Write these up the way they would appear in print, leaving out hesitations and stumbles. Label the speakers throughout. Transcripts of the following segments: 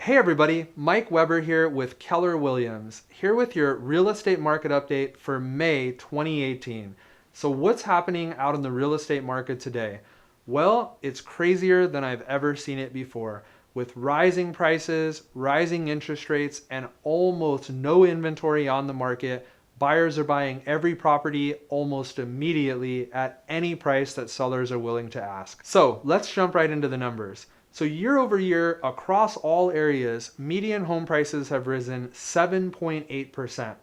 Speaker 1: Hey everybody, Mike Weber here with Keller Williams, here with your real estate market update for May 2018. So what's happening out in the real estate market today? Well, it's crazier than I've ever seen it before, with rising prices, rising interest rates, and almost no inventory on the market. Buyers are buying every property almost immediately at any price that sellers are willing to ask. So let's jump right into the numbers. So year over year, across all areas, median home prices have risen 7.8%.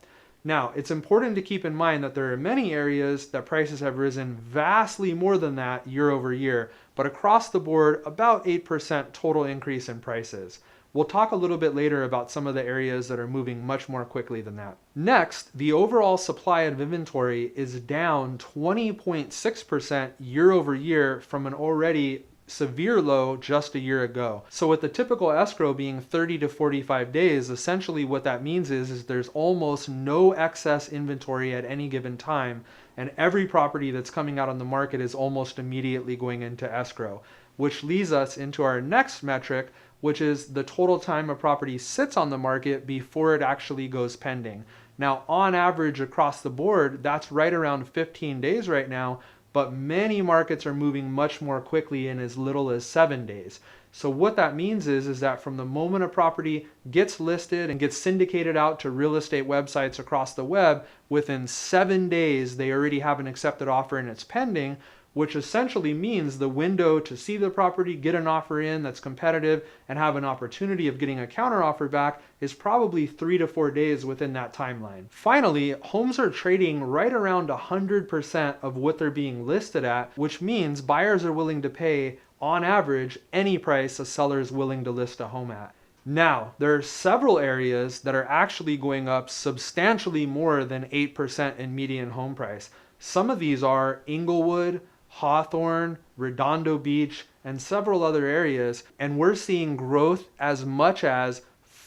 Speaker 1: Now, it's important to keep in mind that there are many areas that prices have risen vastly more than that year over year, but across the board, about 8% total increase in prices. We'll talk a little bit later about some of the areas that are moving much more quickly than that. Next, the overall supply of inventory is down 20.6% year over year from an already severe low just a year ago. So with the typical escrow being 30 to 45 days, essentially what that means is there's almost no excess inventory at any given time, and every property that's coming out on the market is almost immediately going into escrow, which leads us into our next metric, which is the total time a property sits on the market before it actually goes pending. Now, on average across the board, that's right around 15 days right now, but many markets are moving much more quickly in as little as 7 days. So what that means is that from the moment a property gets listed and gets syndicated out to real estate websites across the web, within 7 days they already have an accepted offer and it's pending, which essentially means the window to see the property, get an offer in that's competitive, and have an opportunity of getting a counteroffer back is probably 3 to 4 days within that timeline. Finally, homes are trading right around 100% of what they're being listed at, which means buyers are willing to pay, on average, any price a seller is willing to list a home at. Now, there are several areas that are actually going up substantially more than 8% in median home price. Some of these are Inglewood, Hawthorne, Redondo Beach, and several other areas, and we're seeing growth as much as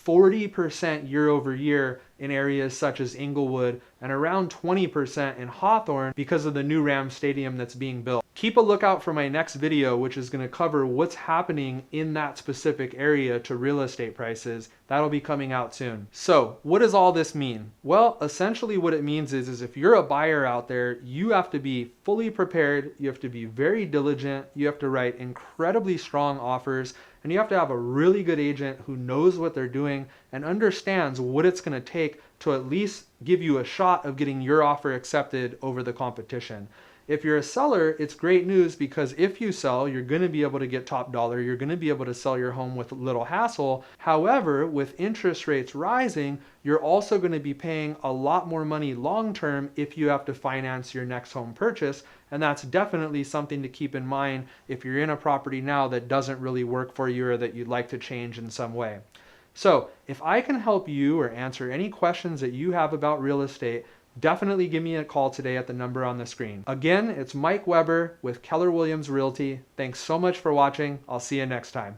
Speaker 1: 40% year over year in areas such as Inglewood and around 20% in Hawthorne because of the new Rams Stadium that's being built. Keep a lookout for my next video, which is going to cover what's happening in that specific area to real estate prices. That'll be coming out soon. So what does all this mean? Well, essentially what it means is if you're a buyer out there, you have to be fully prepared, you have to be very diligent, you have to write incredibly strong offers, and you have to have a really good agent who knows what they're doing and understands what it's going to take to at least give you a shot of getting your offer accepted over the competition. If you're a seller, it's great news because if you sell, you're going to be able to get top dollar. You're going to be able to sell your home with little hassle. However, with interest rates rising, you're also going to be paying a lot more money long term if you have to finance your next home purchase. And that's definitely something to keep in mind if you're in a property now that doesn't really work for you or that you'd like to change in some way. So if I can help you or answer any questions that you have about real estate, definitely give me a call today at the number on the screen. Again, it's Mike Weber with Keller Williams Realty. Thanks so much for watching. I'll see you next time.